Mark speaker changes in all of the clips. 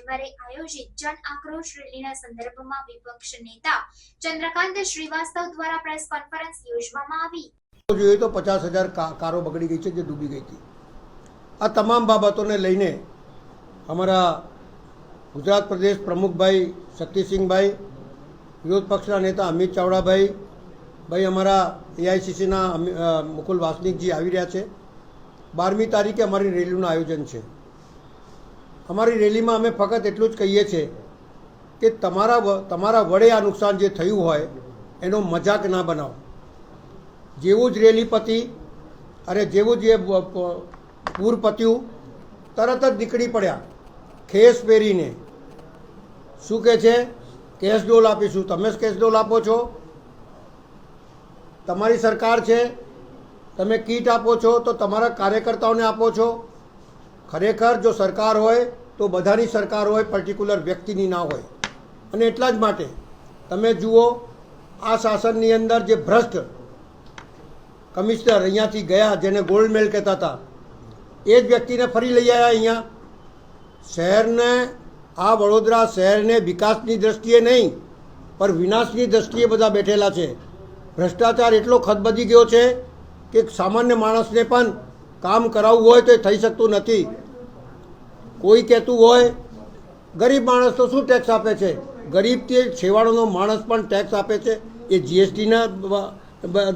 Speaker 1: રવિવારે આયોજિત જન આક્રોશ રેલીના સંદર્ભમાં વિપક્ષ નેતા ચંદ્રકાંત શ્રીવાસ્તવ દ્વારા પ્રેસ કોન્ફરન્સ યોજવામાં આવી।
Speaker 2: જોઈએ તો 50,000 કારો બગડી ગઈ છે, જે ડૂબી ગઈ હતી। આ તમામ બાબતોને લઈને અમારા ગુજરાત પ્રદેશ પ્રમુખભાઈ શક્તિસિંહભાઈ, વિરોધ પક્ષના નેતા અમિત ચાવડાભાઈ, અમારા એઆઈસીસીના મુકુલ વાસનિકજી આવી રહ્યા છે। 12મી તારીખે અમારી રેલીનું આયોજન છે। અમારી રેલીમાં અમે ફક્ત એટલું જ કહીએ છીએ કે તમારા વડે આ નુકસાન જે થયું હોય એનો મજાક ના બનાવો। જેવું જ રેલી પતી અને જેવું જ પૂર પત્યું તરત જ નીકળી પડ્યા ખેસ પહેરીને। શું કહે છે? કેશ ડોલ આપીશું। તમે જ કેશ ડોલ આપો છો? તમારી સરકાર છે, તમે કીટ આપો છો તો તમારા કાર્યકર્તાઓને આપો છો? ખરેખર જો સરકાર હોય તો બધાની સરકાર હોય, પર્ટિક્યુલર વ્યક્તિની ના હોય। અને એટલા જ માટે તમે જુઓ, આ શાસનની અંદર જે ભ્રષ્ટ કમિશનર અહીંયાથી ગયા, જેને ગોલ્ડ મેલ કહેતા હતા, એ જ વ્યક્તિને ફરી લઈ આવ્યા અહીંયા। શહેરને, આ વડોદરા શહેરને વિકાસની દ્રષ્ટિએ નહીં પણ વિનાશની દ્રષ્ટિએ બધા બેઠેલા છે। ભ્રષ્ટાચાર એટલો ખદબદી ગયો છે કે સામાન્ય માણસને પણ કામ કરાવવું હોય તો એ થઈ શકતું નથી। કોઈ કહેતું હોય ગરીબ માણસ તો શું ટેક્સ આપે છે? ગરીબથી છેવાડાનો માણસ પણ ટેક્સ આપે છે। એ જીએસટીના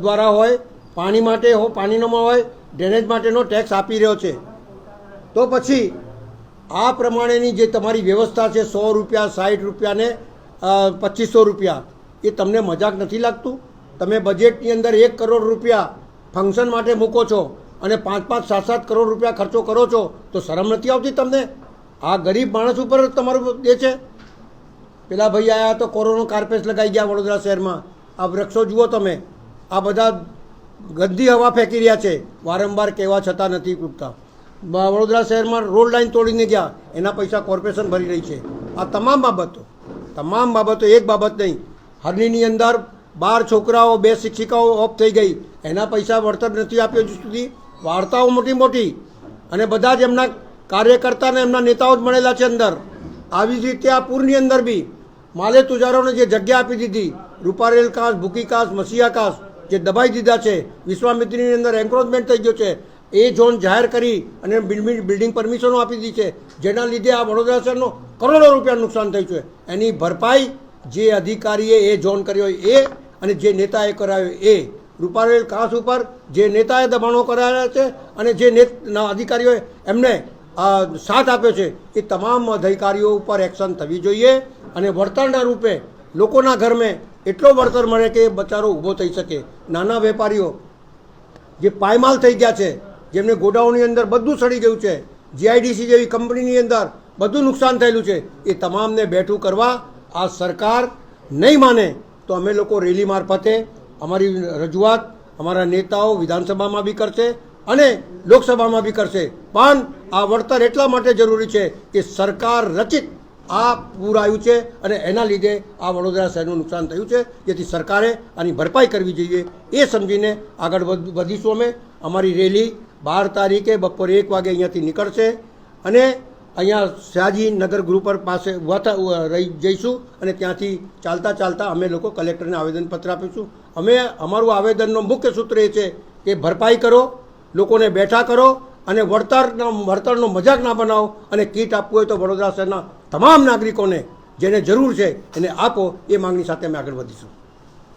Speaker 2: દ્વારા હોય, પાણી માટે પાણીનો હોય, ડ્રેનેજ માટેનો ટેક્સ આપી રહ્યો છે। તો પછી આ પ્રમાણેની જે તમારી વ્યવસ્થા છે, 100 રૂપિયા, 60 રૂપિયા ને 2500 રૂપિયા, એ તમને મજાક નથી લાગતું? તમે બજેટની અંદર 1 કરોડ રૂપિયા ફંક્શન માટે મૂકો છો અને 5-5, 7-7 કરોડ રૂપિયા ખર્ચો કરો છો, તો શરમ નથી આવતી તમને? આ ગરીબ માણસ ઉપર તમારું એ છે? પેલા ભાઈ આવ્યા તો કોરોના કાર્પેટ લગાઈ ગયા વડોદરા શહેરમાં। આ વૃક્ષો જુઓ તમે, આ બધા ગંદી હવા ફેંકી રહ્યા છે, વારંવાર કહેવા છતાં નથી તૂટતા। વડોદરા શહેરમાં રોડ લાઈન તોડીને ગયા, એના પૈસા કોર્પોરેશન ભરી રહી છે। આ તમામ બાબતો એક બાબત નહીં, હરણીની અંદર 12 છોકરાઓ, 2 શિક્ષિકાઓ ઓફ થઈ ગઈ, એના પૈસા વળતર નથી આપ્યો હજુ સુધી। વાર્તાઓ મોટી અને બધા જ એમના કાર્યકર્તાને એમના નેતાઓ જ મળેલા છે અંદર। આવી જ રીતે આ પૂરની અંદર બી માલે તુજારોને જે જગ્યા આપી દીધી, રૂપારેલ કાસ, ભૂકી કાસ, મસીહા કાસ જે દબાઈ દીધા છે, વિશ્વામિત્રીની અંદર એન્ક્રોચમેન્ટ થઈ ગયો છે, એ ઝોન જાહેર કરી અને બિલ્ડિંગ પરમિશનો આપી દીધી છે, જેના લીધે આ વડોદરા શહેરનો કરોડો રૂપિયાનું નુકસાન થયું છે। એની ભરપાઈ જે અધિકારીએ એ ઝોન કર્યો એ અને જે નેતાએ કરાવ્યો એ, રૂપારેલ કાસ ઉપર જે નેતાએ દબાણો કરાવ્યા છે અને જે અધિકારીઓએ એમને સાથ આપ્યો છે, એ તમામ અધિકારીઓ ઉપર એક્શન થવી જોઈએ અને વળતરના રૂપે લોકોના ઘરમાં એટલો વળતર મળે કે બચારો ઊભો થઈ શકે। નાના વેપારીઓ જે પાયમાલ થઈ ગયા છે, જેમને ગોડાઉનની અંદર બધું સડી ગયું છે, જીઆઈડીસી જેવી કંપનીની અંદર બધું નુકસાન થયેલું છે, એ તમામને બેઠું કરવા આ સરકાર નહીં માને તો અમે લોકો રેલી મારફતે અમારી રજૂઆત અમારા નેતાઓ વિધાનસભામાં બી કરશે અને લોકસભામાં બી કરશે। પણ આ વળતર એટલા માટે જરૂરી છે કે સરકાર રચિત આ પૂર આવ્યું છે અને એના લીધે આ વડોદરા શહેરનું નુકસાન થયું છે, જેથી સરકારે આની ભરપાઈ કરવી જોઈએ। એ સમજીને આગળ વધીશું અમે। અમારી રેલી 12 તારીખે બપોરે 1 વાગે અહીંયાથી નીકળશે અને અહીંયા સયાજીનગર ગ્રુપ પાસે રહી જઈશું અને ત્યાંથી ચાલતા અમે લોકો કલેક્ટરને આવેદનપત્ર આપીશું। અમારું આવેદનનો મુખ્ય સૂત્ર એ છે કે ભરપાઈ કરો, લોકોને બેઠા કરો અને વળતરનો મજાક ના બનાવો અને કીટ આપવું હોય તો વડોદરા શહેરના તમામ નાગરિકોને જેને જરૂર છે એને આપો। એ માંગણી સાથે અમે આગળ વધીશું।